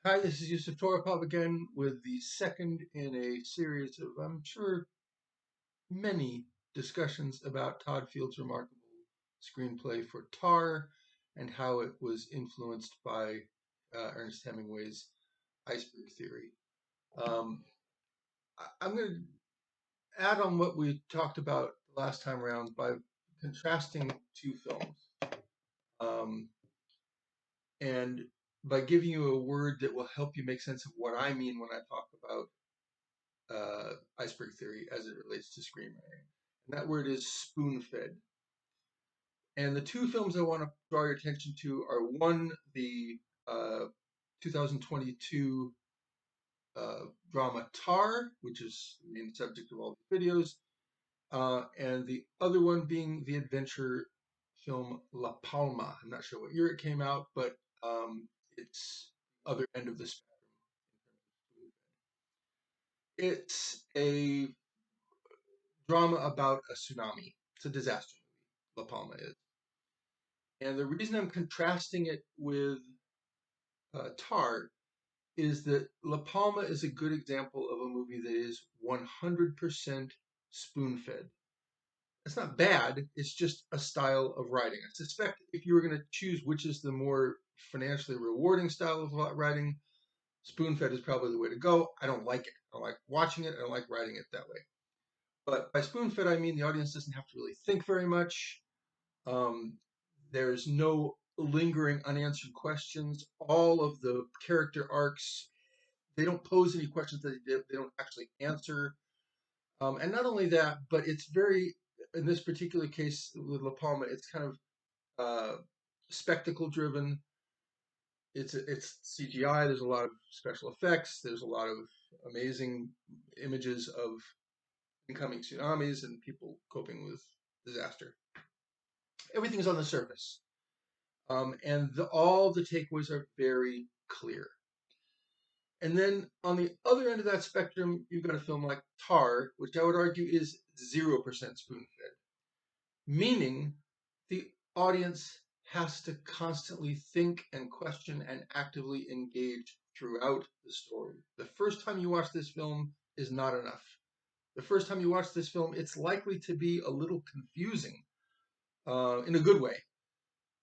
Hi, this is Yusuf Toropov again with the second in a series of, I'm sure, many discussions about Todd Field's remarkable screenplay for Tar and how it was influenced by Ernest Hemingway's Iceberg theory. Um, I'm going to add on what we talked about last time around by contrasting two films. Um, and by giving you a word that will help you make sense of what I mean when I talk about iceberg theory as it relates to screenwriting. And that word is spoon-fed. And the two films I want to draw your attention to are one, the 2022 drama Tar, which is the main subject of all the videos, and the other one being the adventure film La Palma. I'm not sure what year it came out, but it's other end of the spectrum. It's a drama about a tsunami. It's a disaster movie, La Palma is. And the reason I'm contrasting it with Tar is that La Palma is a good example of a movie that is 100% spoon fed. It's not bad, it's just a style of writing. I suspect if you were going to choose which is the more financially rewarding style of writing, spoon fed is probably the way to go. I don't like it. I don't like watching it, I don't like writing it that way. But by spoon fed, I mean the audience doesn't have to really think very much. Um, there's no lingering unanswered questions. All of the character arcs, they don't pose any questions that they don't actually answer. And not only that, but it's very, in this particular case with La Palma, it's kind of spectacle driven. It's CGI. There's a lot of special effects. There's a lot of amazing images of incoming tsunamis and people coping with disaster. Everything's on the surface. And all the takeaways are very clear. And then on the other end of that spectrum, you've got a film like Tar, which I would argue is 0% spoon fed, meaning the audience has to constantly think and question and actively engage throughout the story. The first time you watch this film is not enough. The first time you watch this film, it's likely to be a little confusing in a good way,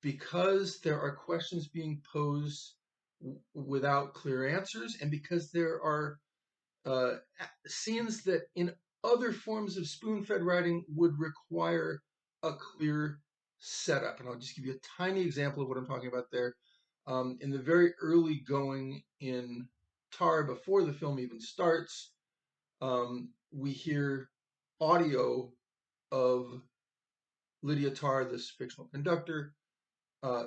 because there are questions being posed without clear answers, and because there are uh, scenes that in other forms of spoon-fed writing would require a clear setup. And I'll just give you a tiny example of what I'm talking about there. In the very early going in Tar, before the film even starts, we hear audio of Lydia Tarr, this fictional conductor, uh,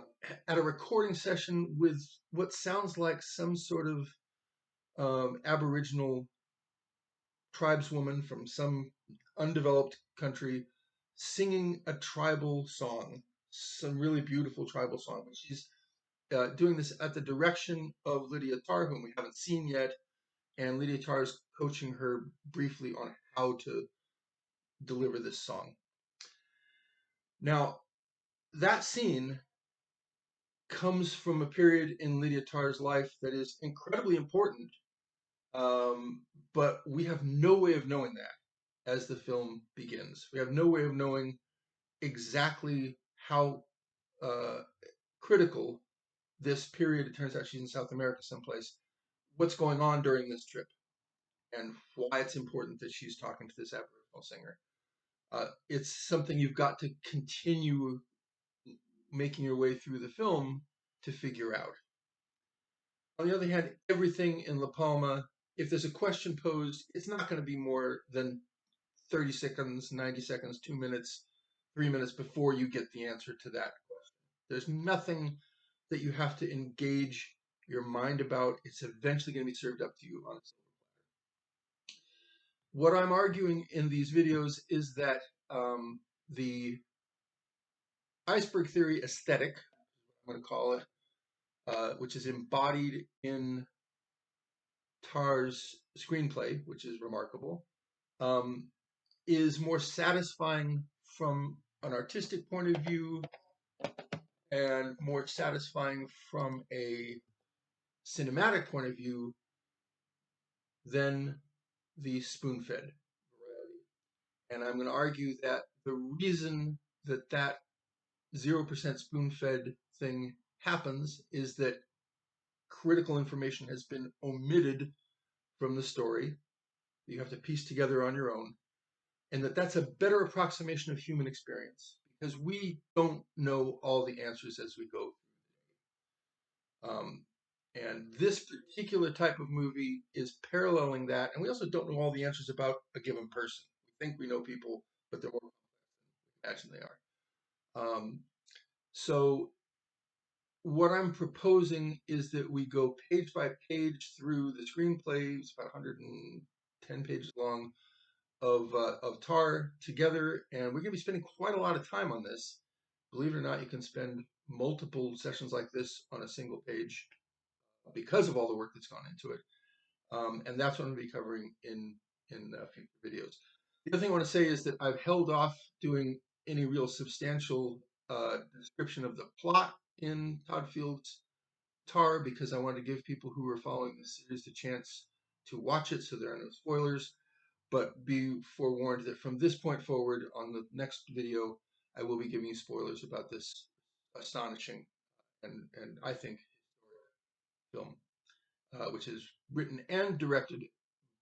at a recording session with what sounds like some sort of Aboriginal tribeswoman from some undeveloped country singing a tribal song, some really beautiful tribal song. But she's doing this at the direction of Lydia Tarr, whom we haven't seen yet, and Lydia Tarr is coaching her briefly on how to deliver this song. Now, that scene comes from a period in Lydia Tarr's life that is incredibly important, um, but we have no way of knowing that as the film begins. We have no way of knowing exactly how uh, critical this period, it turns out she's in South America someplace, what's going on during this trip, and why it's important that she's talking to this Aboriginal singer. It's something you've got to continue making your way through the film to figure out. On the other hand, everything in La Palma, if there's a question posed, it's not going to be more than 30 seconds, 90 seconds, 2 minutes, 3 minutes before you get the answer to that question. There's nothing that you have to engage your mind about. It's eventually going to be served up to you on a silver platter. What I'm arguing in these videos is that the iceberg theory aesthetic, I'm going to call it, which is embodied in Tar's screenplay, which is remarkable, um, is more satisfying from an artistic point of view and more satisfying from a cinematic point of view than the spoon-fed variety. And I'm going to argue that the reason that that 0% spoon-fed thing happens is that critical information has been omitted from the story that you have to piece together on your own, and that's a better approximation of human experience because we don't know all the answers as we go. And this particular type of movie is paralleling that, and we also don't know all the answers about a given person. We think we know people, but they're more complex than we imagine they are. So what I'm proposing is that we go page by page through the screenplay. It's about 110 pages long of Tar together, and we're going to be spending quite a lot of time on this. Believe it or not, you can spend multiple sessions like this on a single page because of all the work that's gone into it. And that's what I'm going to be covering in future videos. The other thing I want to say is that I've held off doing any real substantial description of the plot in Todd Field's Tar because I wanted to give people who are following the series the chance to watch it so there are no spoilers. But be forewarned that from this point forward on the next video, I will be giving you spoilers about this astonishing and I think historic film, which is written and directed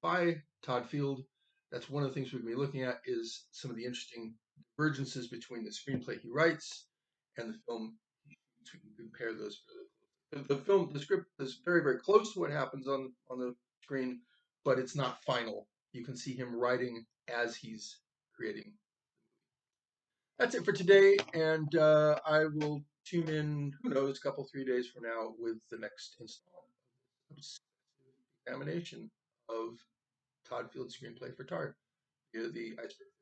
by Todd Field. That's one of the things we're going to be looking at is some of the interesting divergences between the screenplay he writes and the film. So we can compare those. The script is very, very close to what happens on the screen, but it's not final. You can see him writing as he's creating. That's it for today, and I will tune in, who knows, a couple, 3 days from now with the next installment of examination of Todd Field's screenplay for Tar via the Iceberg.